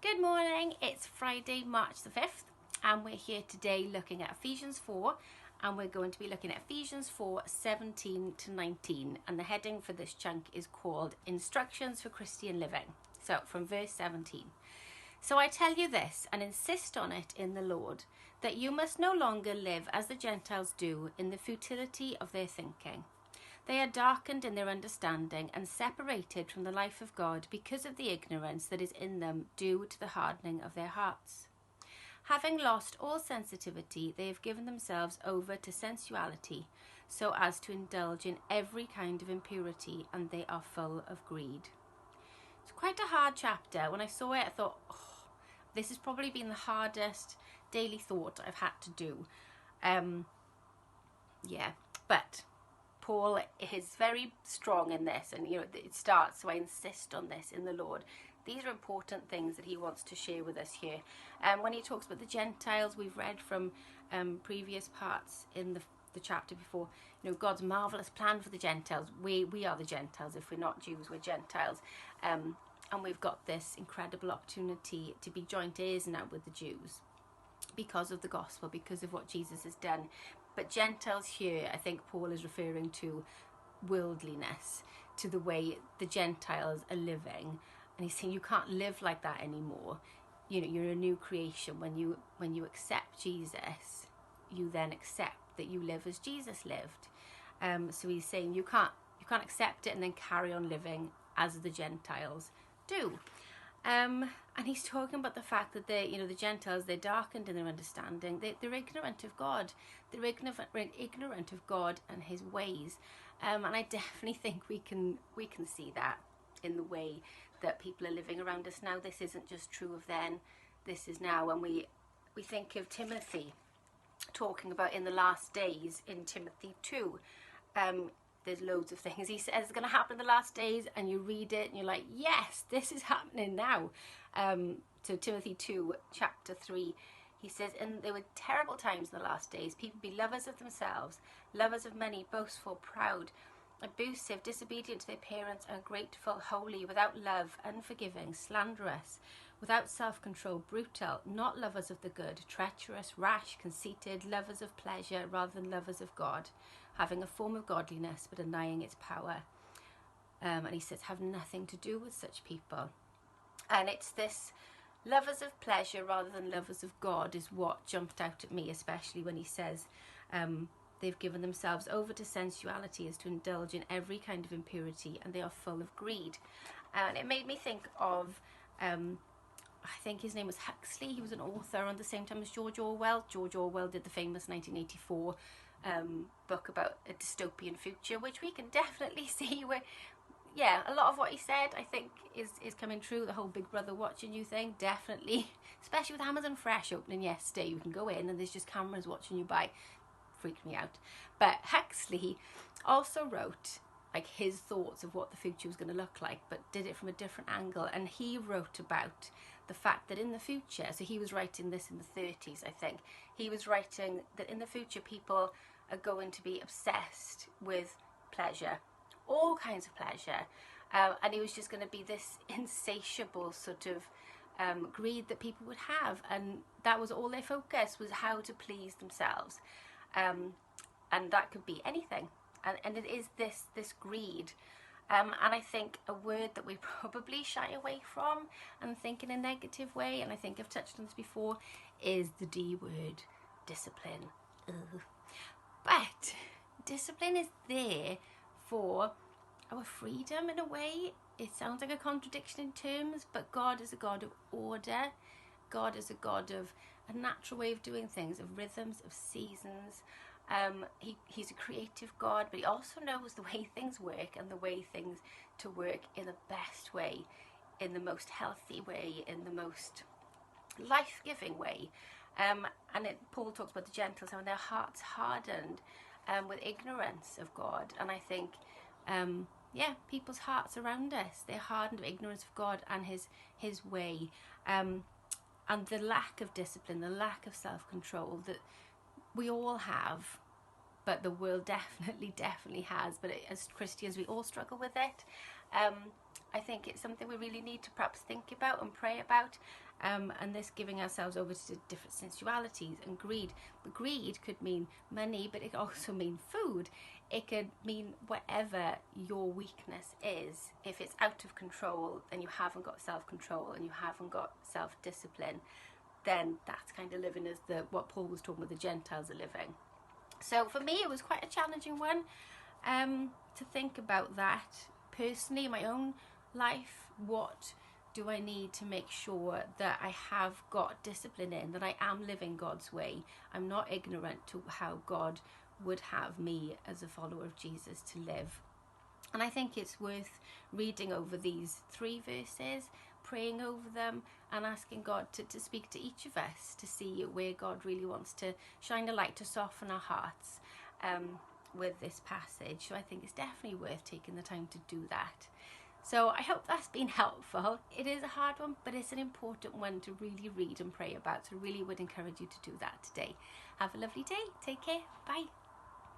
Good morning, it's Friday, March the 5th, and we're here today looking at Ephesians 4, and we're going to be looking at Ephesians 4, 17 to 19, and the heading for this chunk is called Instructions for Christian Living. So, from verse 17. So I tell you this, and insist on it in the Lord, that you must no longer live as the Gentiles do in the futility of their thinking. They are darkened in their understanding and separated from the life of God because of the ignorance that is in them due to the hardening of their hearts. Having lost all sensitivity, they have given themselves over to sensuality so as to indulge in every kind of impurity, and they are full of greed. It's quite a hard chapter. When I saw it, I thought, this has probably been the hardest daily thought I've had to do. But Paul is very strong in this, and it starts, so I insist on this in the Lord. These are important things that he wants to share with us here. When he talks about the Gentiles, we've read from previous parts in the chapter before, God's marvelous plan for the Gentiles. We are the Gentiles. If we're not Jews, we're Gentiles. And we've got this incredible opportunity to be joint heirs now with the Jews because of the gospel, because of what Jesus has done. But Gentiles here, I think Paul is referring to worldliness, to the way the Gentiles are living. And he's saying you can't live like that anymore. You're a new creation. When you accept Jesus, you then accept that you live as Jesus lived. So he's saying you can't accept it and then carry on living as the Gentiles do. And he's talking about the fact that the Gentiles, they're darkened in their understanding. They're ignorant of God. They're ignorant of God and his ways. And I definitely think we can see that in the way that people are living around us now. This isn't just true of then. This is now. When we think of Timothy talking about in the last days in Timothy 2, there's loads of things he says are going to happen in the last days, and you read it and you're like, yes, this is happening now. So Timothy 2 chapter 3, he says, and there were terrible times in the last days. People be lovers of themselves, lovers of money, boastful, proud, abusive, disobedient to their parents, ungrateful, holy, without love, unforgiving, slanderous, without self-control, brutal, not lovers of the good, treacherous, rash, conceited, lovers of pleasure rather than lovers of God, having a form of godliness but denying its power. And he says, have nothing to do with such people. And it's this lovers of pleasure rather than lovers of God is what jumped out at me, especially when he says they've given themselves over to sensuality as to indulge in every kind of impurity, and they are full of greed. And it made me think of I think his name was Huxley. He was an author around the same time as George Orwell. George Orwell did the famous 1984 book about a dystopian future, which we can definitely see where, a lot of what he said, I think, is coming true. The whole Big Brother watching you thing, definitely. Especially with Amazon Fresh opening yesterday. You can go in and there's just cameras watching you buy. Freaked me out. But Huxley also wrote his thoughts of what the future was going to look like, but did it from a different angle. And he wrote about the fact that in the future, so he was writing this in the 30s, I think, he was writing that in the future people are going to be obsessed with pleasure, all kinds of pleasure, and it was just going to be this insatiable sort of greed that people would have, and that was all their focus, was how to please themselves, and that could be anything, and it is this greed. And I think a word that we probably shy away from and think in a negative way, and I think I've touched on this before, is the D word, discipline. Ugh. But discipline is there for our freedom in a way. It sounds like a contradiction in terms, but God is a God of order. God is a God of a natural way of doing things, of rhythms, of seasons. He's a creative God, but he also knows the way things work and the way things to work in the best way, in the most healthy way, in the most life-giving way. Paul talks about the Gentiles having their hearts hardened with ignorance of God. And I think, people's hearts around us, they're hardened with ignorance of God and his way. And the lack of discipline, the lack of self-control that we all have, but the world definitely has. But as Christians, we all struggle with it. I think it's something we really need to perhaps think about and pray about. and this giving ourselves over to different sensualities and greed. But greed could mean money, but it could also mean food. It could mean whatever your weakness is. If it's out of control and you haven't got self-control and you haven't got self-discipline, then that's kind of living as what Paul was talking about, the Gentiles are living. So for me, it was quite a challenging one to think about that personally in my own life. What do I need to make sure that I have got discipline in, that I am living God's way? I'm not ignorant to how God would have me as a follower of Jesus to live. And I think it's worth reading over these 3 verses, praying over them, and asking God to speak to each of us, to see where God really wants to shine a light to soften our hearts with this passage. So I think it's definitely worth taking the time to do that. So I hope that's been helpful. It is a hard one, but it's an important one to really read and pray about. So I really would encourage you to do that today. Have a lovely day. Take care. Bye.